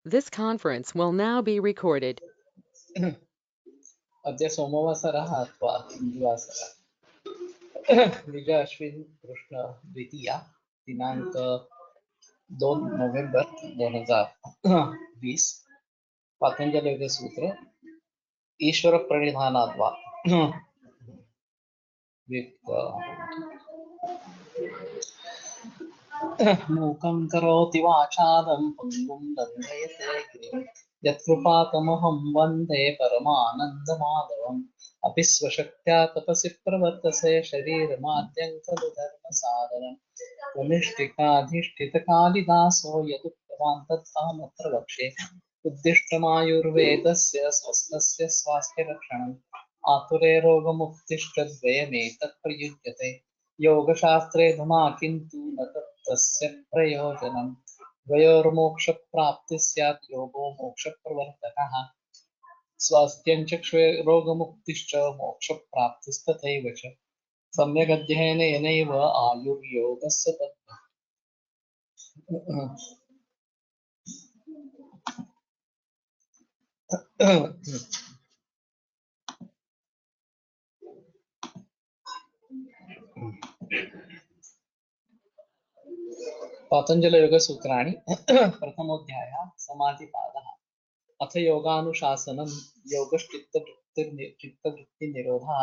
This conference will now be recorded. अद्य सोमवासरः अथवा निज अश्विन कृष्ण द्वितीया दिनांक 2 नोव्हेंबर 2020 पातंजल योग सूत्र ईश्वर प्रणिधानाद्वा मूकं करोति वाचालं पङ्गुं लङ्घयते गिरिं यत्कृपातमहं वन्दे परमानन्दमाधवम् अपि स्वशक्त्या तपसि प्रवर्तसे शरीरमाद्यं खलु धर्मसाधनम् प्रनिष्ठिताधिष्ठितकालिदासो यदुक्तवान् तत्तामत्र वक्ष्ये उद्दिष्टमायुर्वेदस्य स्वस्तस्य स्वास्थ्यरक्षणम् आतुरे रोगमुक्तिश्च द्वयमेतत् प्रयुज्यते योगशास्त्रे धुना किन्तु न तस्य प्रयोजनम् द्वयोर्मोक्षप्राप्तिः स्यात् योगो मोक्षप्रवर्तकः स्वास्थ्यं च रोगमुक्तिश्च मोक्षप्राप्तिस्तथैव च सम्यगध्ययनेनैव आयुर्योगस्य पातञ्जलयोगसूत्राणि प्रथमोऽध्यायः समाधिपादः अथ योगानुशासनं चित्तवृत्तिनिरोधः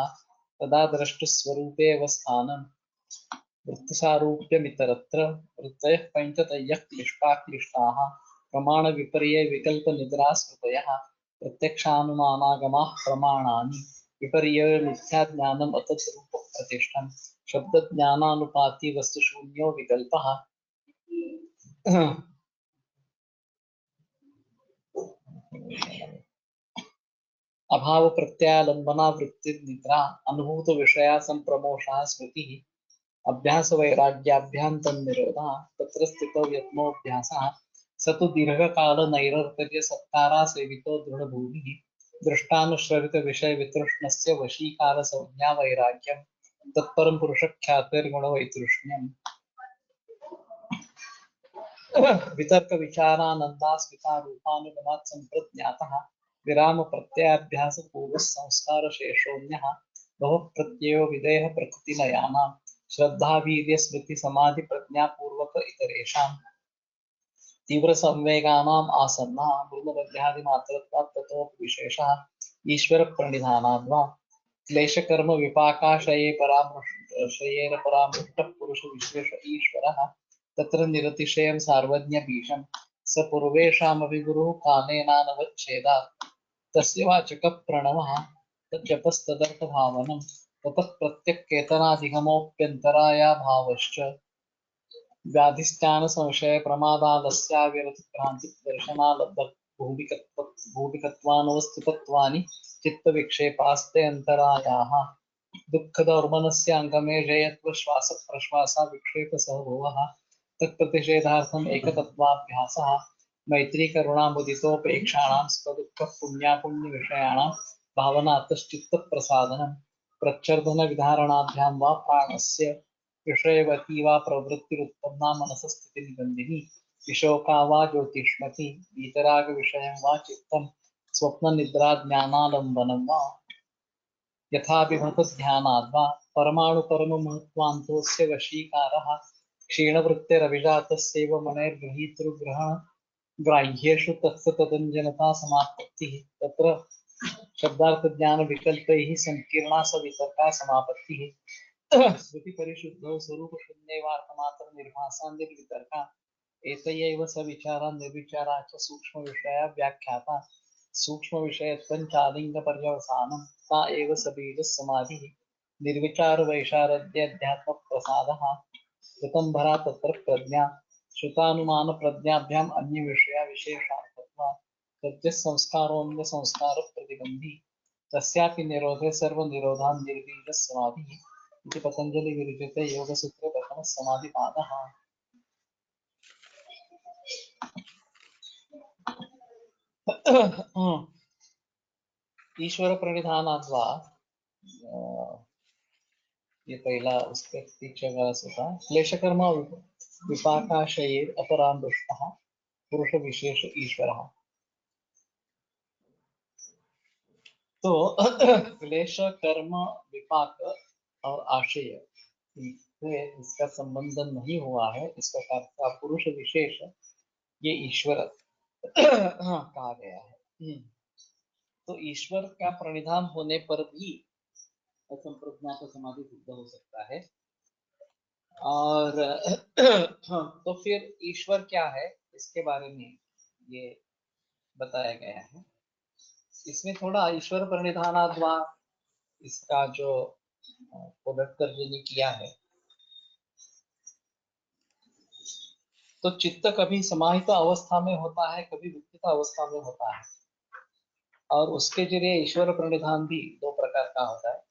तदा द्रष्टुस्वरूपेव स्थानं वृत्तिसारूप्यमितरत्र वृत्तयः पञ्चतयः क्लिष्टाः प्रमाणविपर्ये विकल्पनिद्रास्मृतयः प्रत्यक्षानुमानागमाः प्रमाणानि विपर्ये मिथ्याज्ञानम् अतद्रूपप्रतिष्ठम् शब्दज्ञानानुपाति वस्तुशून्यो विकल्पः अभाव प्रत्यालंबना वृत्ति निद्रा अनुभूत विषया संप्रमोषा स्मृति अभ्यास वैराग्याभ्यां तन्निरोधः तत्र स्थितो यत्नोऽभ्यासः स तु दीर्घकाल नैरन्तर्य सत्कारा सेवितो दृढभूमिः दृष्टानुश्रवित विषय वितृष्णस्य वशीकार संज्ञा वैराग्यं तत्परं पुरुषख्यातिर्गुणवैतृष्ण्यम् वितर्क विचारानंदास्मिता रूपानुगमात् संप्रज्ञातः विराम प्रत्ययाभ्यास पूर्व संस्कार शेषोन्यः बहु प्रत्ययो विदेह प्रकृति नयानां श्रद्धा वीर्य स्मृति समाधि प्रज्ञा पूर्वक इतरेषां तीव्र संवेगानाम् आसन्ना मृदबद्ध्यादि मात्रत्वात् ततो विशेषः ईश्वर प्रणिधानाद्वा क्लेश कर्म विपाकाशये परामृष्टशयेन परामृष्टः पुरुष विशेष ईश्वरः तत्र निरतिशयं सार्वज्ञ बीजं स पूर्वेषामपि गुरुः कालेनानवच्छेदात् तस्य वाचकः प्रणवः तज्जपस्तदर्थभावनं ततः प्रत्यक्केतनाधिगमोऽप्यन्तरायाभावश्च व्याधिस्थान संशय प्रमादालस्याविरतिभ्रान्ति दर्शनालब्ध भूमिकत्वानवस्थितत्वानि चित्तविक्षेपास्ते अन्तरायाः दुःखदौर्मनस्य अङ्गमेजयत्व श्वास प्रश्वासा विक्षेप सहभुवः तत्प्रतिषेधार्थम् एकतत्वाभ्यासः मैत्री करुणामुदितोपेक्षाणां स्वदुःख पुण्यापुण्य विषयाणां भावनातश्चित्तप्रसादनं प्रच्छर्दन विधारणाभ्यां वा प्राणस्य विषयवती वा प्रवृत्तिरुत्पन्ना मनसस्थितिनिबन्धिनी विशोका वा ज्योतिष्मति वीतरागविषयं वा चित्तं स्वप्ननिद्राज्ञानालम्बनं वा यथा विभतध्यानाद्वा परमाणुपरममहत्त्वान्तोऽस्य वशीकारः क्षीणवृत्तिरभिजातस्यैव मनेर्गृहीतृग्रहण ग्राह्येषु तस्य तदञ्जनता समापत्तिः तत्र शब्दार्थज्ञानविकल्पैः संकीर्णा सवितर्का समापत्तिः श्रुतिपरिशुद्धौ स्वरूपशून्यैवार्थमात्रनिर्भासा निर्वितर्का एतयैव सविचारा निर्विचारा च सूक्ष्मविषया व्याख्याता सूक्ष्मविषयत्वं चालिङ्गपर्यवसानं सा एव सबीजस्समाधिः निर्विचारवैशारद्याध्यात्मप्रसादः ऋतंभरा तत्र प्रज्ञा श्रुतानुमानप्रज्ञाभ्याम् अन्यविषया विशेषार्थत्वात् तद्यः संस्कारोऽन्यसंस्कारप्रतिबन्धी तस्यापि निरोधे सर्वनिरोधान् निर्बीजः समाधिः इति पतञ्जलिविरचिते योगसूत्रे प्रथमः समाधिपादः। ईश्वर प्रणिधानाद्वा ये पहला उसके पीछे का होता क्लेशकर्म विपाकाशयेर अपरामृष्टः पुरुष विशेष ईश्वर। तो क्लेश कर्म विपाक और आशय से इसका संबंध नहीं हुआ है, इस प्रकार का पुरुष विशेष ये ईश्वर कहा गया है। तो ईश्वर का प्रणिधान होने पर भी असंप्रज्ञात समाधि सिद्ध हो सकता है। और तो फिर ईश्वर क्या है, इसके बारे में ये बताया गया है। इसमें थोड़ा ईश्वर प्रणिधानाद्वा इसका जो पुनर्तर्जनी ने किया है, तो चित्त कभी समाहित अवस्था में होता है, कभी विकसित अवस्था में होता है, और उसके जरिए ईश्वर प्रणिधान भी दो प्रकार का होता है।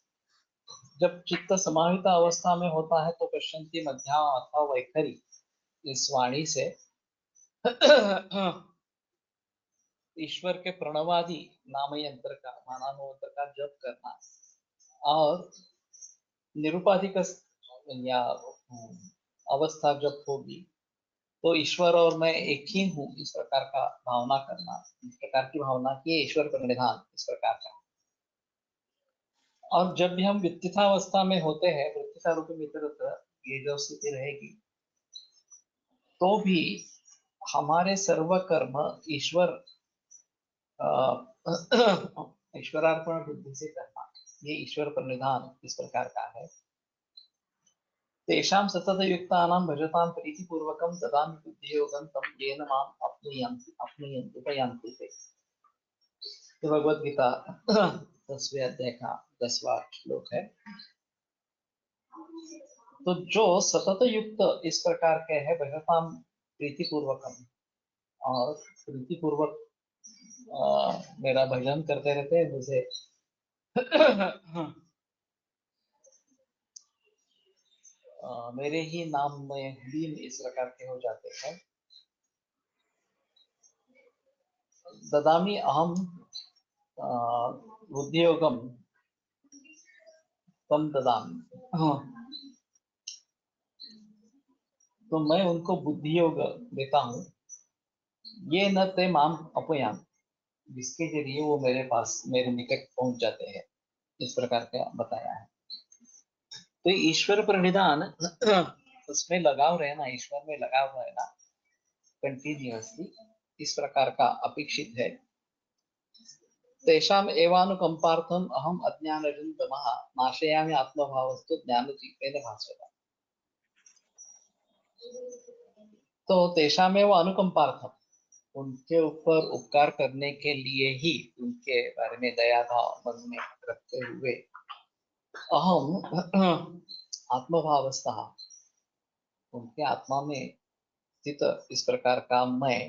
जब चित्त समाहित अवस्था में होता है तो पश्यंती मध्या अथवा वैखरी इस वाणी से ईश्वर के प्रणवादि नामयंत्र का मानानुयंत्र का जप करना और निरुपाधिक या अवस्था जब होगी तो ईश्वर और मैं एक ही हूँ, इस प्रकार का भावना करना, इस प्रकार की भावना की ईश्वर प्रणिधान इस प्रकार का। और जब भी हम वित्तितावस्था में होते हैं, वृत्तिता रूपी मित्रत्व ये जो स्थिति रहेगी, तो भी हमारे सर्व कर्म ईश्वर ईश्वरार्पण बुद्धि से करना, ये ईश्वर प्रणिधान इस प्रकार का है। तेषां सतत युक्तानां भजतां प्रीतिपूर्वकं ददामि बुद्धियोगं तं येन माम् आप्नुयन्ति उपयान्ति ते। तो भगवद गीता 10वें अध्याय का 10वां श्लोक है। तो जो सतत युक्त इस प्रकार के है, भजतां प्रीतिपूर्वकम, और प्रीतिपूर्वक मेरा भजन करते रहते हैं, मुझे मेरे ही नाम में लीन इस प्रकार के हो जाते हैं। ददामी अहम बुद्धियोगम तम ददामी, तो मैं उनको बुद्धि योग देता हूँ, ये न ते माम अपयाम, जिसके जरिए वो मेरे पास मेरे निकट पहुंच जाते हैं, इस प्रकार का बताया है। तो ईश्वर प्रणिधान उसमें लगाव रहना, ईश्वर में लगाव रहना कंटिन्यूअसली इस प्रकार का अपेक्षित है। तेषाम एवानुकंपार्थम अहम अज्ञानजं तमः नाशयामि आत्मभावस्तु ज्ञानदीपेन भास्वता। तो तेषामेव अनुकंपार्थम, उनके ऊपर उपकार करने के लिए ही, उनके बारे में दया भाव मन में रखते हुए अहम आत्मभावस्था, उनके आत्मा में स्थित इस प्रकार का मैं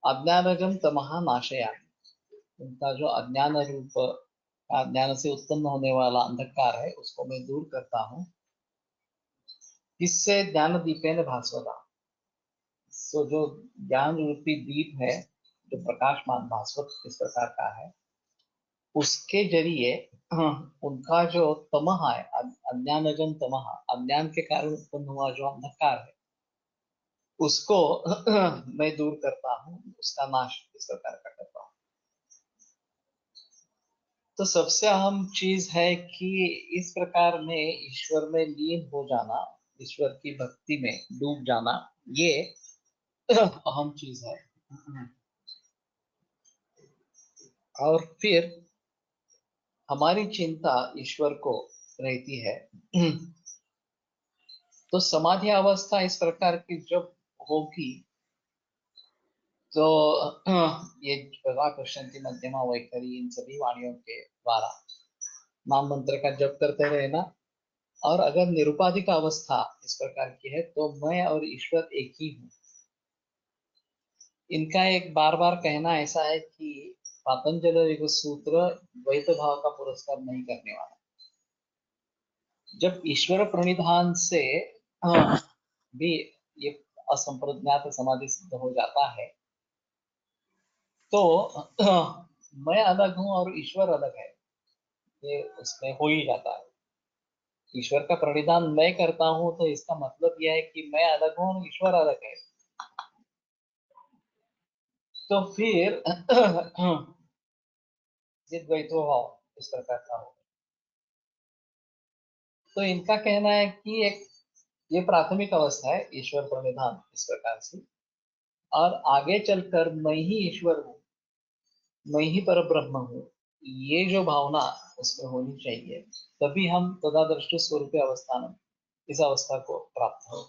अज्ञानजं तमः नाशयामि, उनका जो अज्ञान रूप, अज्ञान से उत्पन्न होने वाला अंधकार है, उसको मैं दूर करता हूँ। इससे ज्ञान दीपेन भास्वता, सो जो ज्ञान रूपी दीप है, जो प्रकाशमान भास्वत इस प्रकार का है, उसके जरिए उनका जो तमह है, अज्ञानजन तमह, अज्ञान के कारण उत्पन्न हुआ जो अंधकार है, उसको मैं दूर करता हूँ, उसका नाश इस प्रकार का करता हूँ। तो सबसे अहम चीज है कि इस प्रकार में ईश्वर में लीन हो जाना, ईश्वर की भक्ति में डूब जाना, ये अहम चीज है। और फिर हमारी चिंता ईश्वर को रहती है। तो समाधि अवस्था इस प्रकार की जब होगी, तो ये कृष्ण मध्यमा वैखरी इन सभी वाणियों के द्वारा नाम मंत्र का जप करते रहना, और अगर निरुपाधिक अवस्था इस प्रकार की है तो मैं और ईश्वर एक ही हूँ। इनका एक बार बार कहना ऐसा है कि पातंजल एक सूत्र द्वैत भाव का पुरस्कार नहीं करने वाला। जब ईश्वर प्रणिधान से भी ये असंप्रज्ञात समाधि सिद्ध हो जाता है, तो मैं अलग हूँ और ईश्वर अलग है, ये उसमें हो ही जाता है। ईश्वर का प्रणिधान मैं करता हूँ तो इसका मतलब यह है कि मैं अलग हूँ और ईश्वर अलग है। तो फिर ये द्वैतो भाव इस प्रकार का हो। तो इनका कहना है कि एक ये प्राथमिक अवस्था है ईश्वर प्रणिधान इस प्रकार से, और आगे चलकर मैं ही ईश्वर हूँ, मैं ही पर ब्रह्म हूँ, ये जो भावना उसमें होनी चाहिए, तभी हम तदादृष्टि स्वरूप अवस्थान इस अवस्था को प्राप्त हो।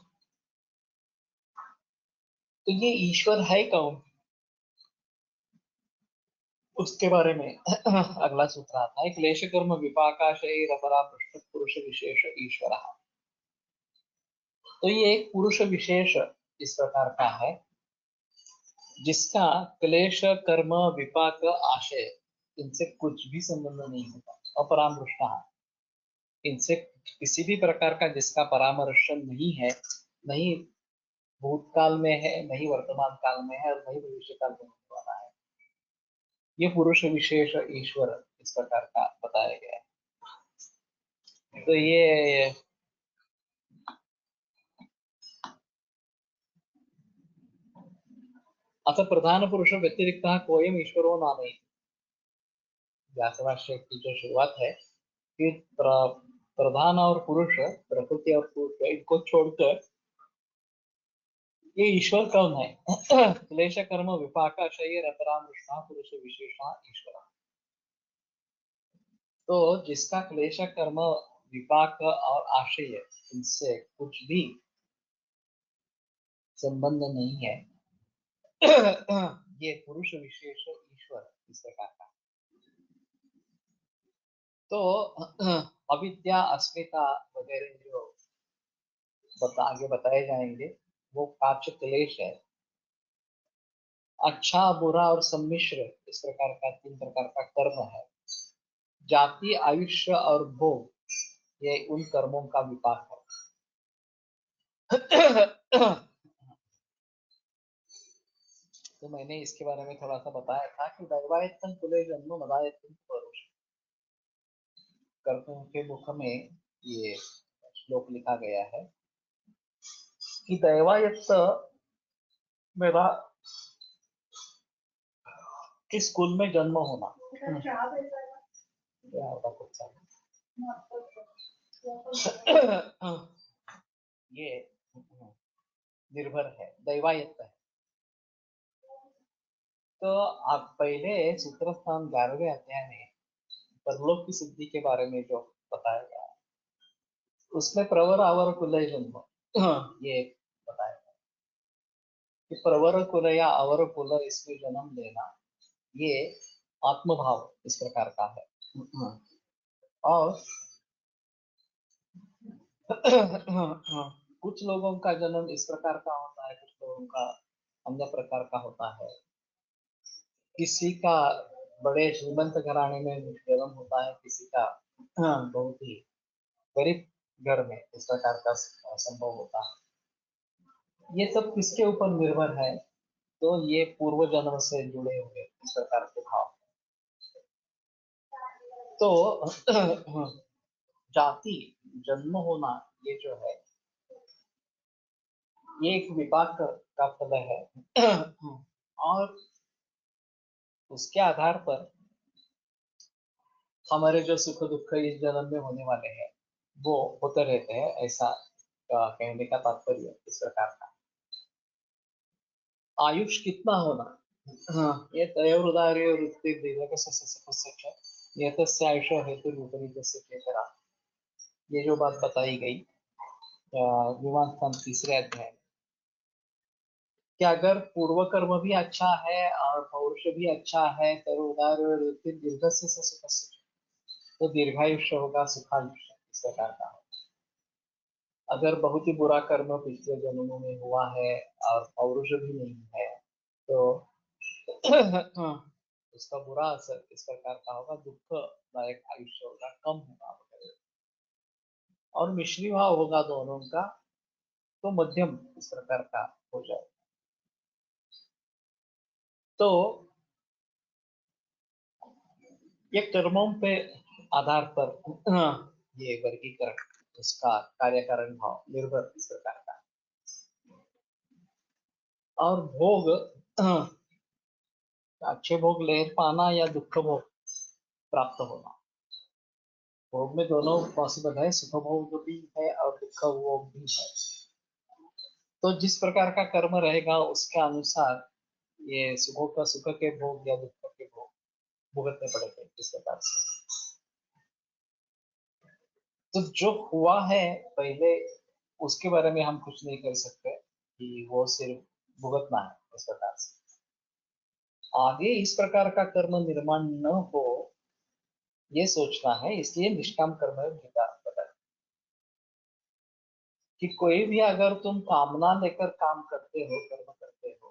तो ये ईश्वर है कौन, उसके बारे में अगला सूत्र आता है। क्लेश कर्म विपाकाशय अपरा पृष्ठ पुरुष विशेष ईश्वर। तो ये एक पुरुष विशेष इस प्रकार का है जिसका क्लेश कर्म विपाक आशय इनसे कुछ भी संबंध नहीं होता, अपरामृष्ट, इनसे किसी भी प्रकार का जिसका परामर्श नहीं है, नहीं भूतकाल में है, नहीं वर्तमान काल में है, और नहीं भविष्य काल में होने वाला है, ये पुरुष विशेष ईश्वर इस प्रकार का बताया गया है। तो ये अतः प्रधान पुरुष व्यतिरिक्त कोयम ईश्वरो नामे, व्यासभाष्य की जो शुरुआत है कि प्रधान और पुरुष, प्रकृति और पुरुष, इनको छोड़कर ये ईश्वर कौन है? क्लेश कर्म विपाकाशय अपरामृष्टा पुरुष विशेषा ईश्वर। तो जिसका क्लेश कर्म विपाक और आशय इनसे कुछ भी संबंध नहीं है, ये पुरुष विशेष ईश्वर इस प्रकार का। तो अविद्या अस्मिता वगैरह जो आगे बताए जाएंगे वो कार्य क्लेश है। अच्छा बुरा और सम्मिश्र इस प्रकार का तीन प्रकार का कर्म है। जाति आयुष्य और भोग ये उन कर्मों का विपाक है। तो मैंने इसके बारे में थोड़ा सा बताया था कि दैवायत्तम कुले जन्म मदायत्तम परुष, कर्तों के मुख में ये श्लोक लिखा गया है कि दैवायत्त मेरा किस कुल में जन्म होना, क्या होगा कुछ ये निर्भर है, दैवायत्त है। तो आप पहले सूत्र स्थान 11वें अध्याय में परलोक की सिद्धि के बारे में जो बताया गया उसमें प्रवर आवर कुलय जन्म ये बताया गया कि प्रवर कुल या अवर कुल इसमें जन्म लेना ये आत्मभाव इस प्रकार का है। और कुछ लोगों का जन्म इस प्रकार का होता है, कुछ लोगों का अन्य प्रकार का होता है। किसी का बड़े श्रीमंत घराने में जन्म होता है, किसी का बहुत ही गरीब घर में इस प्रकार का संभव होता है। ये सब किसके ऊपर निर्भर है? तो ये पूर्व जन्म से जुड़े हुए इस प्रकार के भाव। तो जाति जन्म होना ये जो है ये एक विपाक का फल है। और उसके आधार पर हमारे जो सुख दुख इस जन्म में होने वाले हैं वो होते रहते हैं, ऐसा कहने का तात्पर्य इस प्रकार का। आयुष कितना होना, हाँ, ये तयोरुदार्य वृत्ति नियतस्य आयुष हेतु विपरीतस्य चेतरा, ये जो बात बताई गई विमान तीसरे अध्याय में, कि अगर पूर्व कर्म भी अच्छा है और पौरुष भी अच्छा है, तयोरुदार्य वृत्ति दीर्घ से सुख से, तो दीर्घायुष्य होगा, सुखायुष्य इस प्रकार का। अगर बहुत ही बुरा कर्म पिछले जन्मों में हुआ है और पौरुष भी नहीं है तो उसका बुरा असर इस प्रकार का होगा, दुखदायक आयुष्य होगा, कम होगा वगैरह। और मिश्री भाव होगा दोनों का, तो मध्यम इस प्रकार का हो जाए। तो ये कर्मों पे आधार पर ये वर्गीकरण, उसका कार्यकारण भाव निर्भर इस प्रकार का। और भोग अच्छे भोग ले पाना या दुख भोग प्राप्त होना, भोग में दोनों पॉसिबल है, सुख भोग भी है और दुख भोग भी है। तो जिस प्रकार का कर्म रहेगा उसके अनुसार ये सुखों का सुख के भोग या दुख के भोग भुगतने पड़ेंगे इस प्रकार से। तो जो हुआ है पहले उसके बारे में हम कुछ नहीं कर सकते कि वो सिर्फ भुगतना है इस प्रकार से। आगे इस प्रकार का कर्म निर्माण न हो ये सोचना है, इसलिए निष्काम कर्म गीता बताए कि कोई भी अगर तुम कामना लेकर काम करते हो, कर्म करते हो,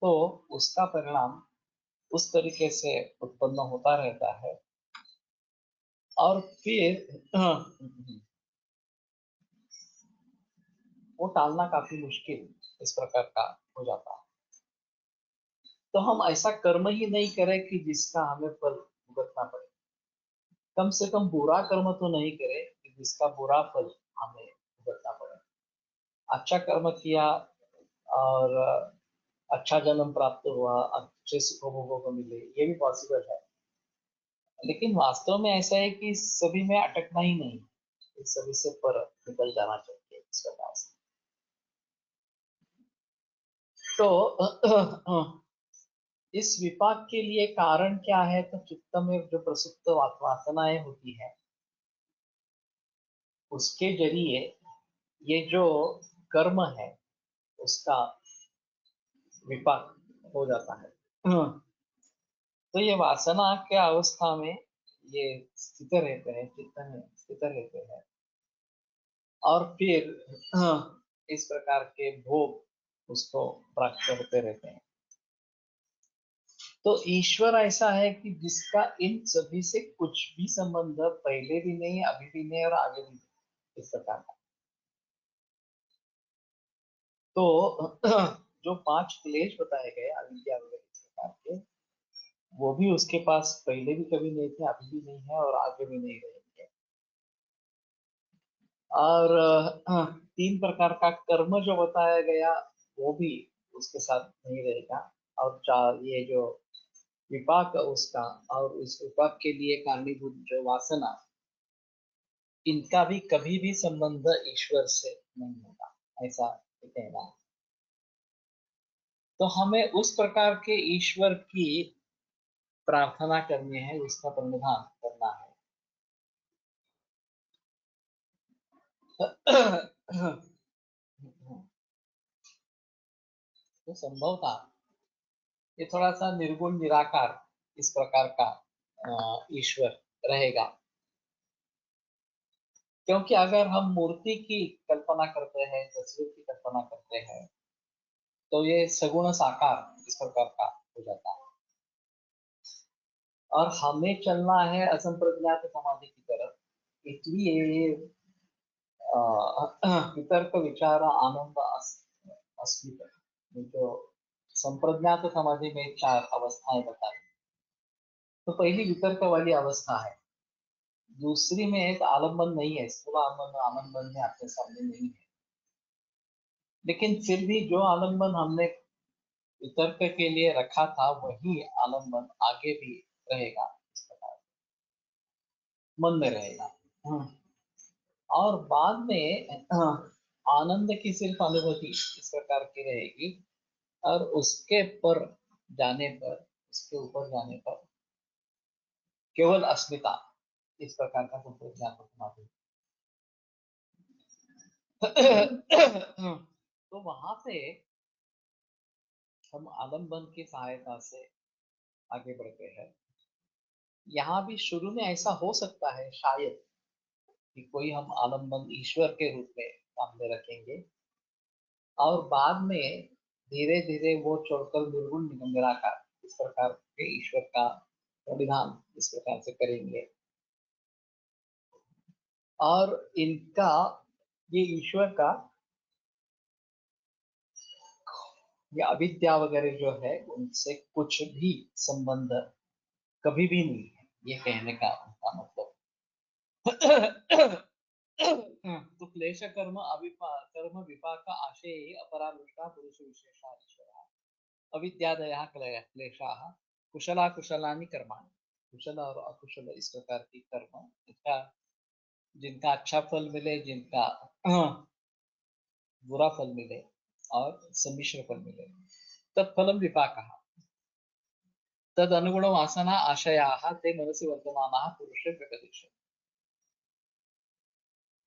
तो उसका परिणाम उस तरीके से उत्पन्न होता रहता है और फिर वो टालना काफी मुश्किल इस प्रकार का हो जाता है। तो हम ऐसा कर्म ही नहीं करें कि जिसका हमें फल भुगतना पड़े, कम से कम बुरा कर्म तो नहीं करें कि जिसका बुरा फल हमें भुगतना पड़े। अच्छा कर्म किया और अच्छा जन्म प्राप्त हुआ, अच्छे सुख भोगों को मिले, ये भी पॉसिबल है, लेकिन वास्तव में ऐसा है कि सभी में अटकना ही नहीं, इस सभी से पर निकल जाना चाहिए इस प्रकार से। तो इस विपाक के लिए कारण क्या है, तो चित्त में जो प्रसुप्त वासनाएं होती है उसके जरिए ये जो कर्म है उसका विपाक हो जाता है। तो ये वासना के अवस्था में ये स्थित रहते हैं, चित्त में स्थित रहते हैं और फिर इस प्रकार के भोग उसको प्राप्त होते रहते हैं। तो ईश्वर ऐसा है कि जिसका इन सभी से कुछ भी संबंध पहले भी नहीं, अभी भी नहीं और आगे भी नहीं, इस प्रकार का। तो जो 5 क्लेश बताए गए अविद्या वगैरह इस प्रकार के, वो भी उसके पास पहले भी कभी नहीं थे, अभी भी नहीं है और आगे भी नहीं रहेंगे। और 3 प्रकार का कर्म जो बताया गया वो भी उसके साथ नहीं रहेगा। और 4 ये जो विपाक उसका और उस विपाक के लिए कारणीभूत जो वासना, इनका भी कभी भी संबंध ईश्वर से नहीं होगा, ऐसा कहना है। तो हमें उस प्रकार के ईश्वर की प्रार्थना करनी है, उसका प्रणिधान करना है। तो संभव था ये थोड़ा सा निर्गुण निराकार इस प्रकार का ईश्वर रहेगा, क्योंकि अगर हम मूर्ति की कल्पना करते हैं, तस्वीर की कल्पना करते हैं, तो ये सगुण साकार इस प्रकार का हो जाता है और हमें चलना है असंप्रज्ञात समाधि की तरफ। इसलिए वितर्क विचार आनंद अस्मिता, ये जो संप्रज्ञात समाधि में 4 अवस्थाएं बताई, तो पहली वितर्क वाली अवस्था है, दूसरी में एक आलम्बन नहीं है, स्थूल आलम्बन आलम्बन में आपके सामने नहीं है, लेकिन फिर भी जो आलम्बन हमने वितर्क के लिए रखा था वही आलम्बन आगे भी रहेगा, इस प्रकार मन में रहेगा। हम्म। और बाद में आनंद की सिर्फ अनुभूति इस प्रकार की रहेगी और उसके पर जाने पर, उसके ऊपर जाने पर केवल अस्मिता इस प्रकार का कुछ ज्ञान समाधि। तो वहां से हम आलम्बन की सहायता से आगे बढ़ते हैं। यहाँ भी शुरू में ऐसा हो सकता है शायद कि कोई हम आलम्बन ईश्वर के रूप में सामने रखेंगे और बाद में धीरे धीरे वो छोड़कर निर्गुण निराकार इस प्रकार के ईश्वर का विधान इस प्रकार से करेंगे। और इनका ये ईश्वर का ये अविद्या वगैरह जो है उनसे कुछ भी संबंध कभी भी नहीं है, ये कहने का उनका मतलब। तो क्लेश कर्म कर्म विपाक आशय अपरानुष्ठा पुरुष विशेषा ईश्वरा। अविद्यादयः क्लेशाः कुशलाकुशलानि कर्माणि, कुशल और अकुशल इस प्रकार की कर्म, जिनका जिनका अच्छा फल मिले, जिनका बुरा फल मिले और सम्मिश्र फल मिले, तत्फलं विपाकः, तद अनुगुण वासना आशयाः ते मनसि वर्तमानाः पुरुषे प्रकटिष्यन्ते।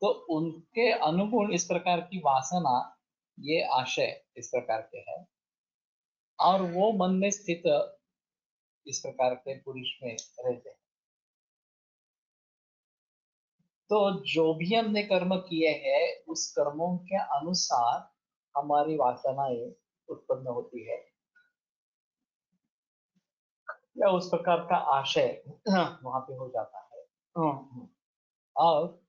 तो उनके अनुगुण इस प्रकार की वासना, ये आशय इस प्रकार के है, और वो मन में स्थित इस प्रकार के पुरुष में रहते हैं। तो जो भी हमने कर्म किए हैं उस कर्मों के अनुसार हमारी वासनाएं उत्पन्न होती है, या उस प्रकार का आशय वहां पे हो जाता है। और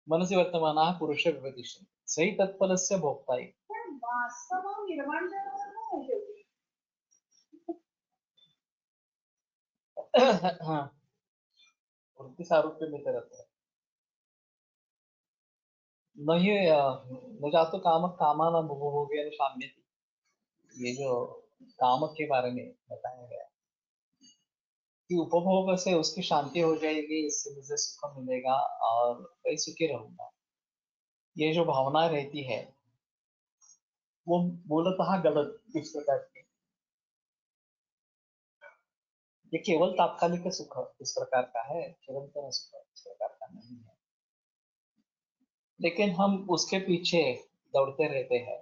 मनसि वर्तमानः पुरुषे विपदिश्यन्ते, सही तत्फलस्य भोक्ता इति। पण वास्तव निर्माण झाल्यावर नाही शेवटी. हाँ, वृत्ति सारूप्य में रहता है। नहीं न जातु काम कामानां भोगेन शाम्यति, ये जो काम के बारे में बताया गया कि उपभोग से उसकी शांति हो जाएगी, इससे मुझे सुख मिलेगा और मैं सुखी रहूंगा, ये जो भावना रहती है वो मूलतः गलत इस प्रकार की, ये केवल तात्कालिक सुख इस प्रकार का है, चिरंतन सुख इस प्रकार का नहीं है। लेकिन हम उसके पीछे दौड़ते रहते हैं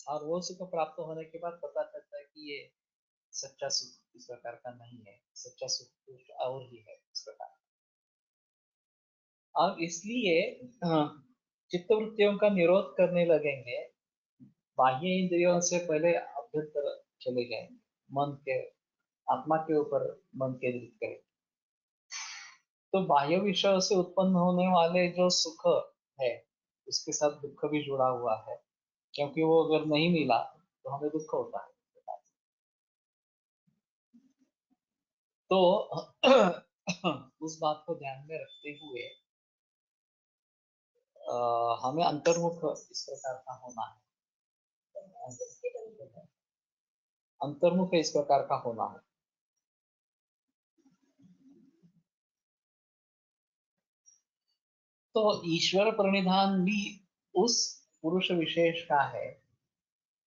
और वो सुख प्राप्त होने के बाद पता चलता है कि ये सच्चा सुख इस प्रकार का नहीं है, सच्चा सुख कुछ और ही है इस प्रकार। और इसलिए चित्तवृत्तियों का निरोध करने लगेंगे, बाह्य इंद्रियों से पहले अभ्यंतर चले जाएंगे, मन के आत्मा के ऊपर मन केंद्रित करें, तो बाह्य विषयों से उत्पन्न होने वाले जो सुख है उसके साथ दुख भी जुड़ा हुआ है, क्योंकि वो अगर नहीं मिला तो हमें दुख होता है। तो उस बात को ध्यान में रखते हुए हमें अंतर्मुख इस प्रकार का होना है, अंतर्मुख इस प्रकार का होना है। तो ईश्वर प्रणिधान भी उस पुरुष विशेष का है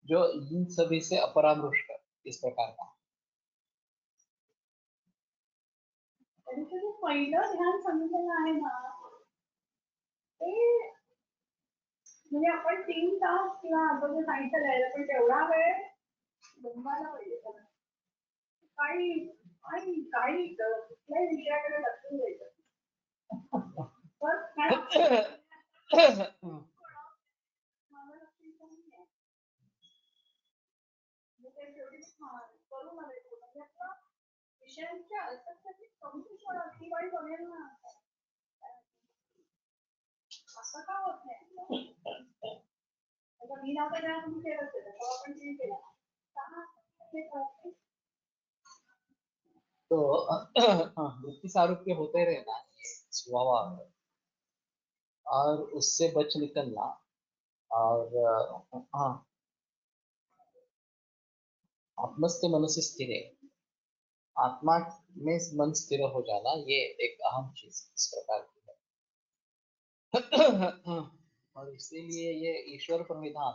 जो इन सभी से अपरामृष्ट इस प्रकार का। त्यांचं जे पहिलं ध्यान सांगितलेलं आहे ना, ते म्हणजे आपण 3 तास किंवा आपण जे सांगितलं आहे पण तेवढा वेळ बनवायला पाहिजे त्याला. काही काही काही कुठल्याही विषयाकडे लक्ष द्यायचं. तर काय मला लक्ष द्यायचं नाहीये. म्हणजे ते शेवटी करू नये म्हणजे आपला विषयांच्या अर्थासाठी समजून की बाई बघेल ना असं का होत नाही. आता मी नव्हता तेव्हा तुम्ही केलंच आहे, तेव्हा आपण ते केलं. तो वृत्ति सारूप्य होते रहना स्वभाव है, और उससे बच निकलना, और हाँ, आत्मस्थ मनस्य स्थिर है, आत्मा में मन स्थिर हो जाना, ये एक अहम चीज इस प्रकार की है। और इसीलिए ये ईश्वर प्रणिधान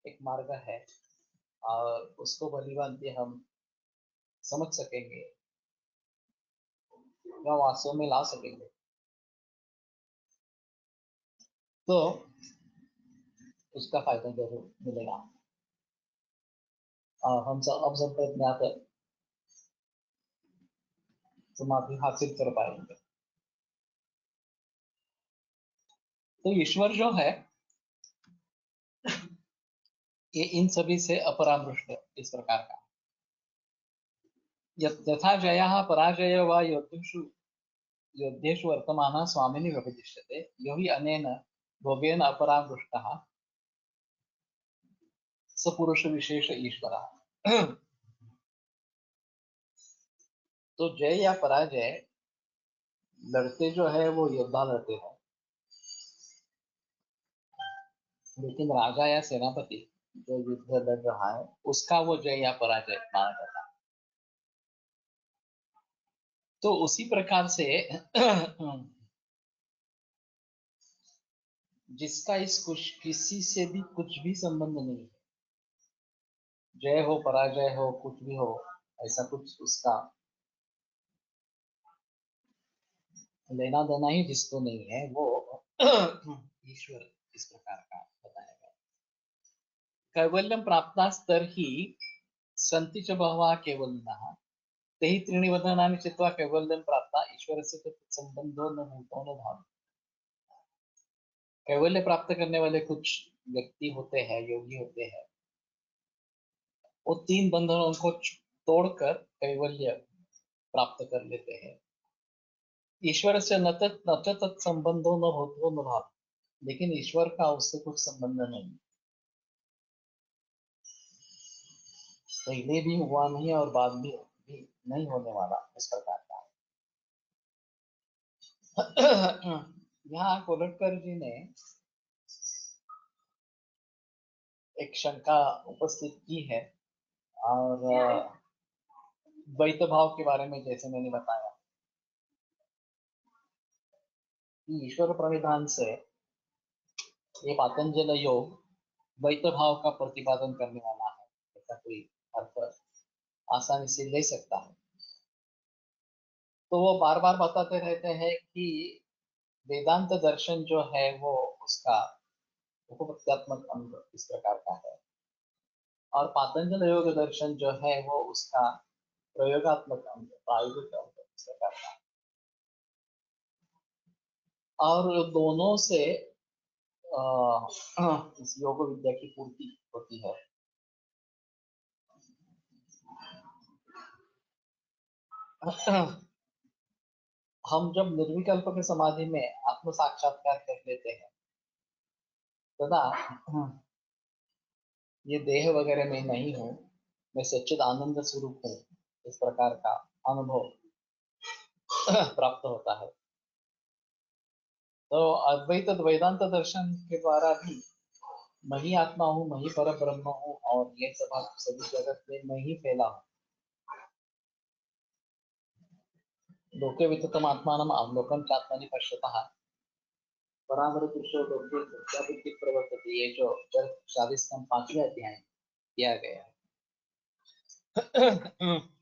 एक मार्ग है, और उसको भलीभांति हम समझ सकेंगे या वास्तव में ला सकेंगे तो उसका फायदा जरूर मिलेगा। और हम सब अब सब प्रज्ञात समाधि हासिल कर पाएंगे। तो ईश्वर जो है ये इन सभी से अपरामृष्ट इस प्रकार का, यथा जयः पराजय वा योद्धेषु योद्धेषु वर्तमानः स्वामिनि व्यपदिश्यते, यो हि अनेन भोगेन अपरामृष्टः स पुरुष विशेष ईश्वरः। तो जय या पराजय लड़ते जो है वो योद्धा लड़ते हैं, लेकिन राजा या सेनापति जो युद्ध लड़ रहा है उसका वो जय या पराजय माना जाता है। तो उसी प्रकार से जिसका इस कुछ किसी से भी कुछ भी संबंध नहीं है, जय हो पराजय हो कुछ भी हो, ऐसा कुछ उसका लेना देना ही जिसको नहीं है, वो ईश्वर इस प्रकार का बताया गया। कैवल्यम प्राप्तास्तर ही सन्ति च बहवः केवलिनः तेहि त्रीणि वदनानि चित्वा कैवल्यम प्राप्ता ईश्वरस्य च संबंधो न भूतो न भाव। कैवल्य प्राप्त करने वाले कुछ व्यक्ति होते हैं, योगी होते हैं, वो तीन बंधनों को तोड़कर कैवल्य प्राप्त कर लेते हैं। ईश्वर से न च तत्संबंधो न भूतो न भाव, लेकिन ईश्वर का उससे कुछ संबंध नहीं, पहले भी हुआ नहीं और बाद में भी नहीं होने वाला, इस प्रकार का। यहाँ कोलटकर जी ने एक शंका उपस्थित की है, और द्वैत भाव के बारे में जैसे मैंने बताया कि ईश्वर प्रणिधान से ये पातंजल योग द्वैत भाव का प्रतिपादन करने वाला है, ऐसा कोई अर्थ आसानी से ले सकता है। तो वो बार बार बताते रहते हैं कि वेदांत दर्शन जो है वो उसका उपपत्त्यात्मक अंग इस प्रकार का है, और पातंजल योग दर्शन जो है वो उसका प्रयोगात्मक अंग, प्रायोगिक अंग इस प्रकार का, और दोनों से इस योग विद्या की पूर्ति होती है। हम जब निर्विकल्प के समाधि में आत्म साक्षात्कार कर लेते हैं तथा ये देह वगैरह में नहीं हूँ, मैं सच्चिद आनंद स्वरूप हूँ, इस प्रकार का अनुभव प्राप्त होता है। तो अद्वैत वेदांत दर्शन के द्वारा भी मैं ही आत्मा हूँ, मैं ही पर ब्रह्म हूँ, और ये सब सभी जगत में मैं ही फैला हूँ। लोके विततम आत्मानम अवलोकन चात्मनि पश्यतः परामर पुरुषो लोके सत्यावृत्ति प्रवर्तते, ये जो 40 5वें अध्याय किया गया है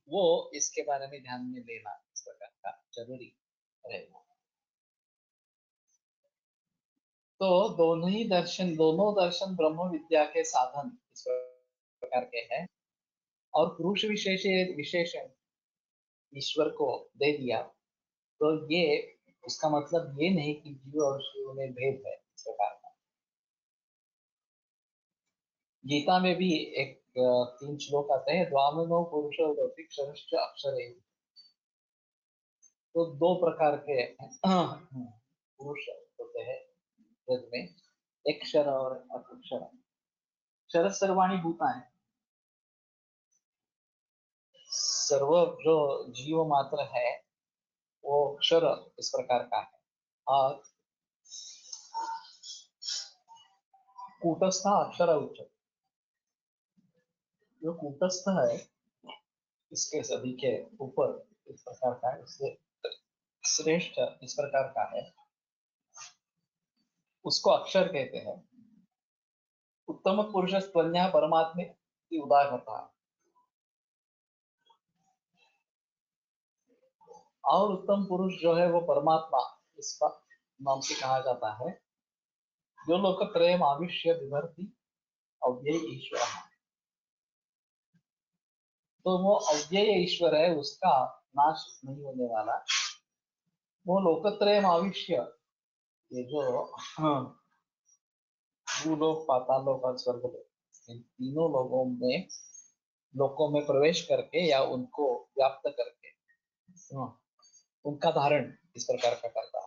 वो इसके बारे में ध्यान में लेना इस प्रकार का जरूरी रहेगा। तो दोनों दर्शन ब्रह्म विद्या के साधन इस प्रकार के हैं, और पुरुष विशेषण ईश्वर को दे दिया, तो ये उसका मतलब ये नहीं कि जीव और शिव में भेद है इस प्रकार का। गीता में भी एक 3 श्लोक आते हैं, द्वामनो पुरुषो क्षरश्च अक्षरे। तो 2 प्रकार के पुरुष होते हैं जग में, एक क्षर और अक्षर। क्षर सर्वाणी भूतानि, सर्व जो जीव मात्र है वो अक्षर इस प्रकार का है, और कूटस्थ अक्षर उच्च, जो कूटस्थ है इसके सभी के ऊपर इस प्रकार का है, इससे श्रेष्ठ इस प्रकार का है, उसको अक्षर कहते हैं। उत्तम पुरुष त्वन्या परमात्मे की उदाहरता, और उत्तम पुरुष जो है वो परमात्मा इसका नाम से कहा जाता है, जो लोक त्रयम आविश्य विभर्ति अव्यय ईश्वर। तो वो अव्यय ईश्वर है, उसका नाश नहीं होने वाला। वो लोकत्रय आविश्य, ये जो भूलोक पाताल लोक और स्वर्गलोक, इन तीनों लोकों में प्रवेश करके या उनको व्याप्त करके उनका धारण इस प्रकार का करता है।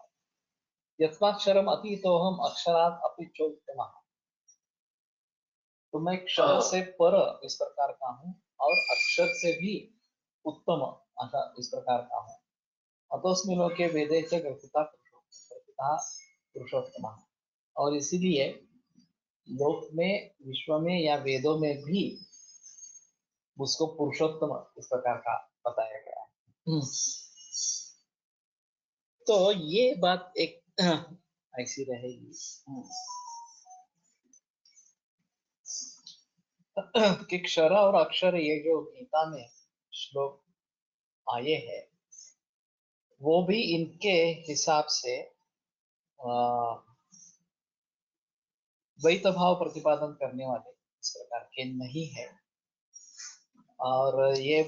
यस्माक्षरम अतीतो हम अक्षरात् अपि चोत्तमः, तो मैं क्षर से पर इस प्रकार का हूँ और अक्षर से भी उत्तम इस प्रकार का हूँ। अतोस्मि लोके वेदे च ग्रथिता पुरुषोत्तम, और इसीलिए लोक में, विश्व में या वेदों में भी उसको पुरुषोत्तम इस प्रकार का बताया गया है। तो ये बात एक ऐसी रहेगी कि क्षर और अक्षर ये जो गीता में श्लोक आए हैं वो भी इनके हिसाब से द्वैत भाव प्रतिपादन करने वाले इस प्रकार के नहीं है। और ये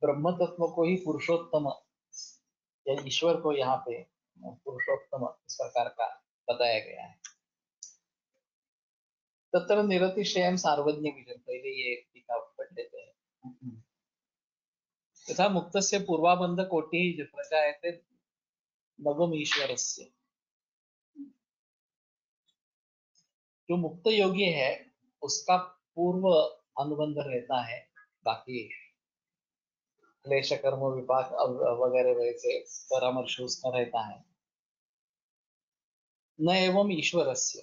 ब्रह्म तत्व को ही पुरुषोत्तम या ईश्वर को यहाँ पे पुरुषोत्तम इस प्रकार का बताया गया है। तत्र निरतिशयम सार्वज्ञ विजन, पहले ये टीका पढ़ लेते हैं। तथा मुक्तस्य पूर्वाबंध कोटि प्रजायते नवम ईश्वरस्य। जो मुक्त योगी है उसका पूर्व अनुबंध रहता है बाकी क्लेश कर्म विपाक वगैरह वैसे परामर्श उसका रहता है। न एवं ईश्वरस्य,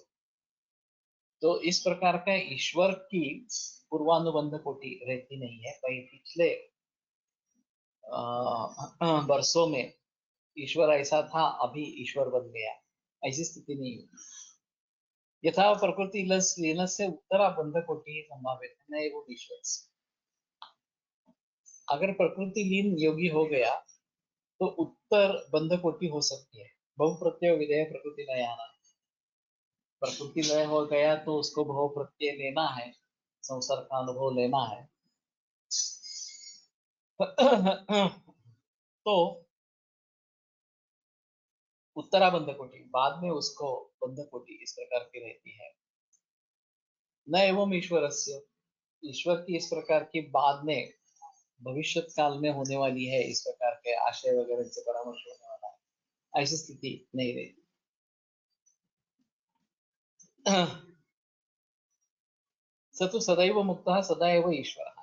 तो इस प्रकार का ईश्वर की पूर्वानुबंध कोटि रहती नहीं है। पिछले वर्षों में ईश्वर ऐसा था, अभी ईश्वर बन गया, ऐसी स्थिति नहीं है। यथा प्रकृति लीन से उत्तरा बंध कोटि संभावित है, न एवं ईश्वर से। अगर प्रकृति लीन योगी हो गया तो उत्तर बंध कोटि हो सकती है। बहु प्रत्यय विधेय प्रकृति लय आना, प्रकृति लय हो गया तो उसको बहु प्रत्यय लेना है, संसार का अनुभव लेना है। तो उत्तरा बंध कोटि, बाद में उसको बंध कोटि इस प्रकार की रहती है। न एवं ईश्वरस्य, ईश्वर की इस प्रकार की बाद में भविष्य काल में होने वाली है, इस प्रकार के आशय वगैरह से परामर्श होने वाला है, ऐसी स्थिति नहीं रहती। स तो सदैव मुक्तः सदैव ईश्वरः,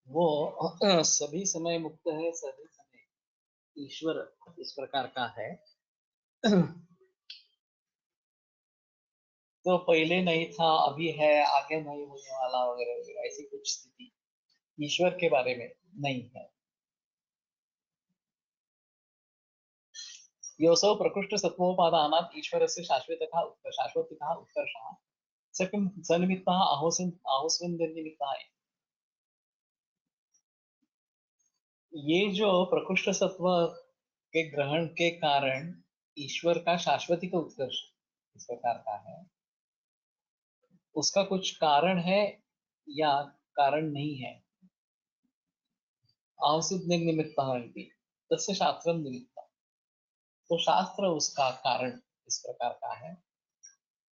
वो सभी समय मुक्त है, सभी समय ईश्वर इस प्रकार का है। तो पहले नहीं था, अभी है, आगे नहीं होने वाला वगैरह वगैरह, ऐसी कुछ स्थिति ईश्वर के बारे में नहीं है। योऽसौ प्रकृष्ट सत्त्वोपादानात् ईश्वरस्य शाश्वतिकः उत्कर्षः सनिमित्तः आहोस्विन् निर्निमित्तः। ये जो प्रकृष्ट सत्व के ग्रहण के कारण ईश्वर का शाश्वतिक उत्कर्ष इस प्रकार का है, उसका कुछ कारण है या कारण नहीं है। आहुसित निमित्तः इति तस्य शास्त्रम निमित्तः, तो शास्त्र उसका कारण इस प्रकार का है।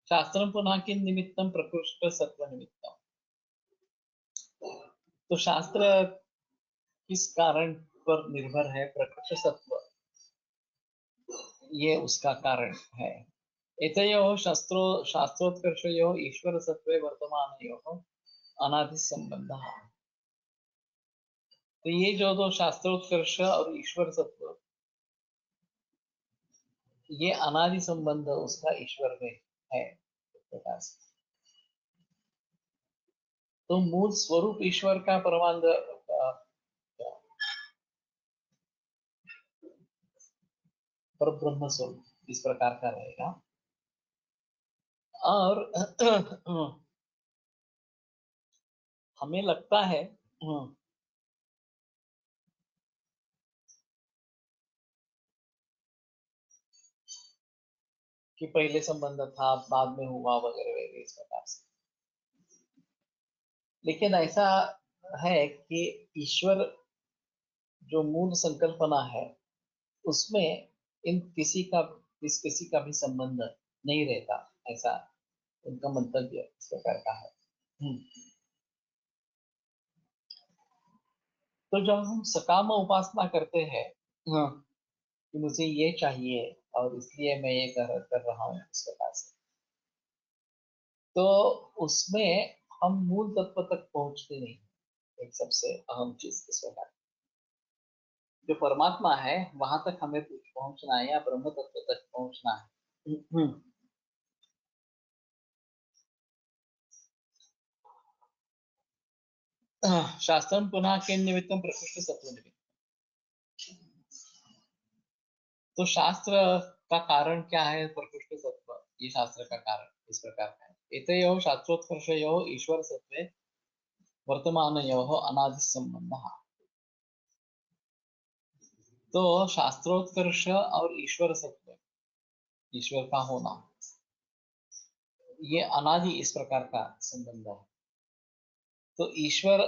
शास्त्रम पुनः किं निमित्तम प्रकृष्ट सत्व निमित्तम, तो शास्त्र किस कारण पर निर्भर है, प्रकृष्ट सत्व ये उसका कारण है। एतयोः शास्त्रोत्कर्षयोः ईश्वर सत्वे वर्तमानयोः अनादि संबंधः। तो ये जो दो शास्त्रोत्कर्ष और ईश्वर सत्व, ये अनादि संबंध उसका ईश्वर में है इस प्रकार से। तो मूल स्वरूप ईश्वर का परमानंद पर ब्रह्म स्वरूप इस प्रकार का रहेगा। और हमें लगता है कि पहले संबंध था, बाद में हुआ वगैरह वगैरह इस प्रकार से, लेकिन ऐसा है कि ईश्वर जो मूल संकल्पना है उसमें इन किसी का भी संबंध नहीं रहता, ऐसा उनका मंतव्य इस प्रकार का है। तो जब हम सकाम उपासना करते हैं कि मुझे ये चाहिए और इसलिए मैं ये कर रहा हूँ इस प्रकार से, तो उसमें हम मूल तत्व तक पहुंचते नहीं। एक सबसे अहम चीज इस प्रकार, जो परमात्मा है वहां तक हमें पहुंचना है या ब्रह्म तत्व तक पहुंचना है। शास्त्रम पुनः किन निमित्तम प्रकृष्ट सत्व निमित्त। तो शास्त्र का कारण क्या है? प्रकृष्ट सत्व, ये शास्त्र का कारण इस प्रकार का है। एतयोः शास्त्रोत्कर्षयोः ईश्वर सत्वे वर्तमानयोः अनादि संबंधः। तो शास्त्रोत्कर्ष और ईश्वर सत्व, ईश्वर का होना, ये अनादि इस प्रकार का संबंध है। तो ईश्वर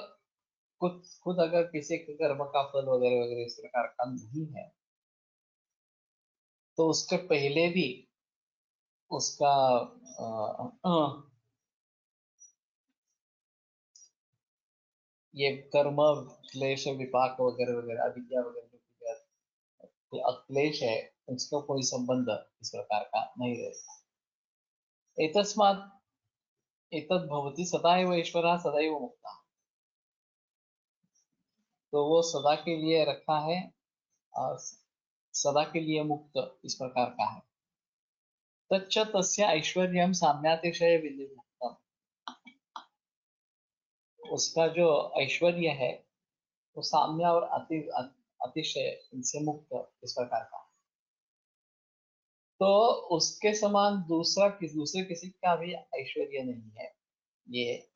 खुद अगर किसी के कर्म का फल वगैरह वगैरह इस प्रकार का नहीं है, तो उसके पहले भी उसका ये कर्म क्लेश विपाक वगैरह वगैरह अविद्या वगैरह जो अक्लेश है, उसका कोई संबंध इस प्रकार का नहीं रहेगा। एतस्मात् एतद् भवति सदा एव ईश्वरः सदैव मुक्तः। तो वो सदा के लिए रखा है और सदा के लिए मुक्त इस प्रकार का है। तच्च तस्य ऐश्वर्यं साम्यातिशय विनिर्मुक्तम्। उसका जो ऐश्वर्य है वो साम्य और अतिशय इनसे मुक्त इस प्रकार का। तो उसके समान दूसरे किसी का भी ऐश्वर्य नहीं है। ये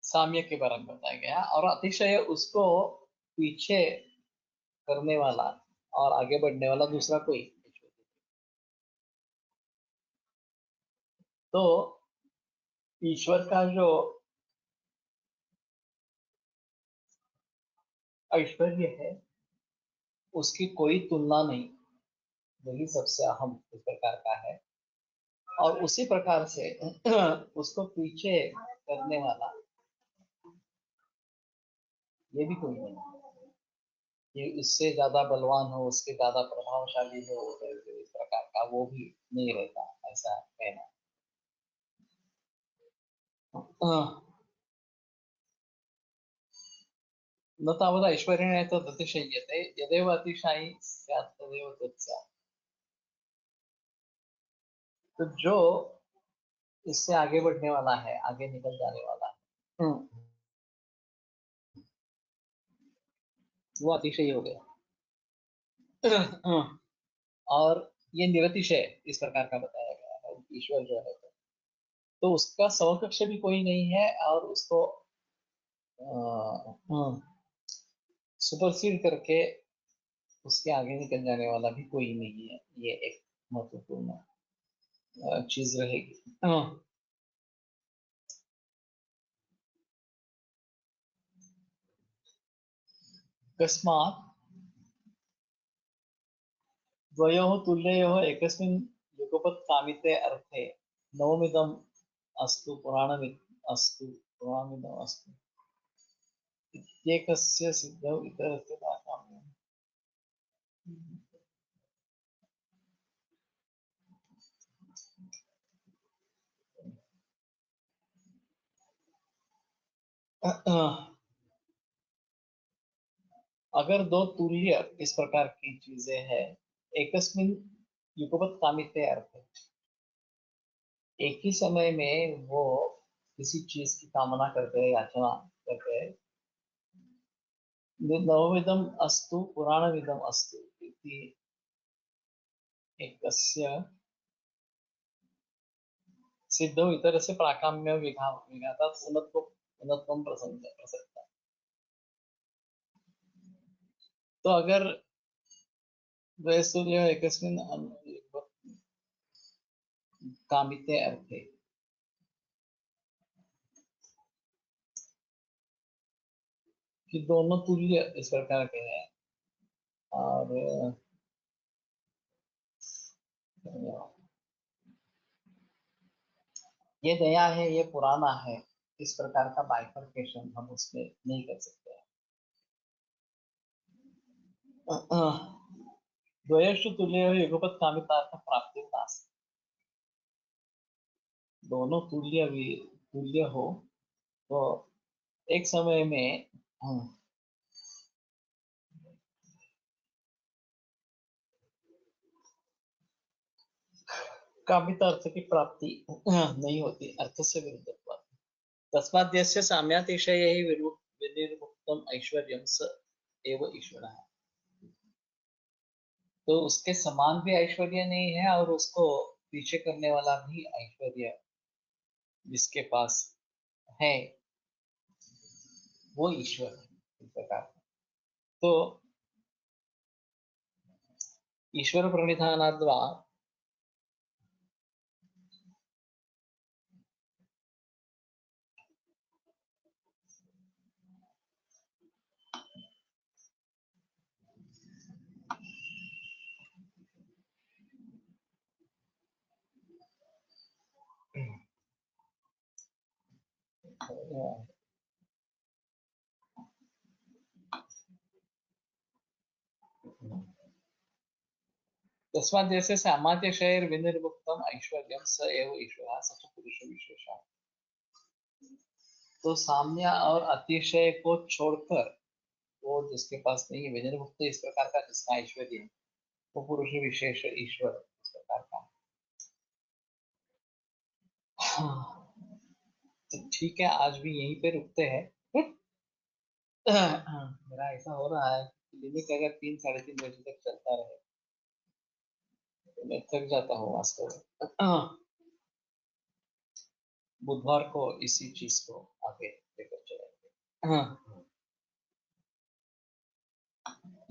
साम्य के बारे में बताया गया, और अतिशय उसको पीछे करने वाला और आगे बढ़ने वाला दूसरा कोई ऐश्वर्य नहीं। तो ईश्वर का जो ऐश्वर्य है उसकी कोई तुलना नहीं, वही सबसे अहम इस प्रकार का है। और उसी प्रकार से उसको पीछे करने वाला ये भी कोई नहीं, कि इससे ज्यादा बलवान हो, उसके ज्यादा प्रभावशाली हो, इस प्रकार का वो भी नहीं रहता, ऐसा कहना। न तावत् ऐश्वर्येण तदतिशय्यते, यदेव अतिशायी स्यात् तदेव तत्स्यात्। तो जो इससे आगे बढ़ने वाला है, आगे निकल जाने वाला है, वो अतिशय हो गया। और ये निरतिशय इस प्रकार का बताया गया है ईश्वर जो है। तो उसका समकक्ष भी कोई नहीं है, और उसको सुपरसीड करके उसके आगे निकल जाने वाला भी कोई नहीं है। ये एक महत्वपूर्ण चीज रहेगी। कस्मात् द्वयोः तुल्ययोः एकस्मिन् युगपत्कामिते अर्थे नवमिदम् अस्तु पुराणमिदम् अस्तु इत्येकस्य सिद्धौ इतरस्य प्राकाम्यम्। अगर दो तुल्य इस प्रकार की चीजें हैं, एकस्मिन युगपत कामिते अर्थ, एक ही समय में वो किसी चीज की कामना करते हैं, याचना करते हैं। नवविधम अस्तु पुराणविधम अस्तु इति एकस्य सिद्धौ इतरस्य प्राकाम्य विघातात् उन्नत्वं प्रसक्ता। तो अगर द्वयस्तुल्य एकस्मिन् कामिते अर्थे, कि दोनों तुल्य इस प्रकार के हैं, और ये नया है ये पुराना है, इस प्रकार का बाइफरकेशन हम उसमें नहीं कर सकते हैं। द्वयस्तु तुल्ययोः युगपत् कामितार्थ प्राप्ति नास्ति। दोनों तुल्य हो तो एक समय में कामित अर्थ की प्राप्ति नहीं होती, अर्थ से विरुद्धत्वात्। तस्मात् यस्य साम्यातिशयैः विनिर्मुक्तम् ऐश्वर्यं स एव ईश्वरः। तो उसके समान भी ऐश्वर्य नहीं है और उसको पीछे करने वाला भी ऐश्वर्य जिसके पास है वो ईश्वर है, इस प्रकार। तो ईश्वर प्रणिधानाद्वा तस्मात् जैसे सामात्यशैर विनिर्मुक्तम ऐश्वर्यम स एव ईश्वरः सच पुरुष विशेषः। तो साम्य और अतिशय को छोड़कर वो जिसके पास नहीं है, विनिर्मुक्त इस प्रकार का जिसका ऐश्वर्य है, वो पुरुष विशेष ईश्वर इस प्रकार का। हाँ, तो ठीक है, आज भी यहीं पे रुकते हैं। मेरा ऐसा हो रहा है लिमिट अगर 3-3:30 बजे तक चलता रहे तो मैं थक जाता हूँ वास्तव में। बुधवार को इसी चीज को आगे लेकर चलेंगे।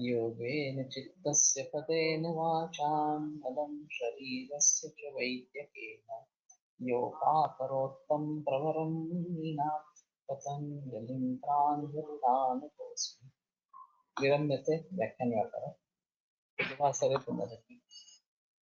योगेन चित्तस्य पदेन वाचां बलं शरीरस्य च वैद्यकेन योगाकरोत्तं प्रवरं मुनीनां पतञ्जलिं प्राञ्जलिरानतोऽस्मि। विरम्यते व्याख्यानवाकः। कृपासरे पुनरपि।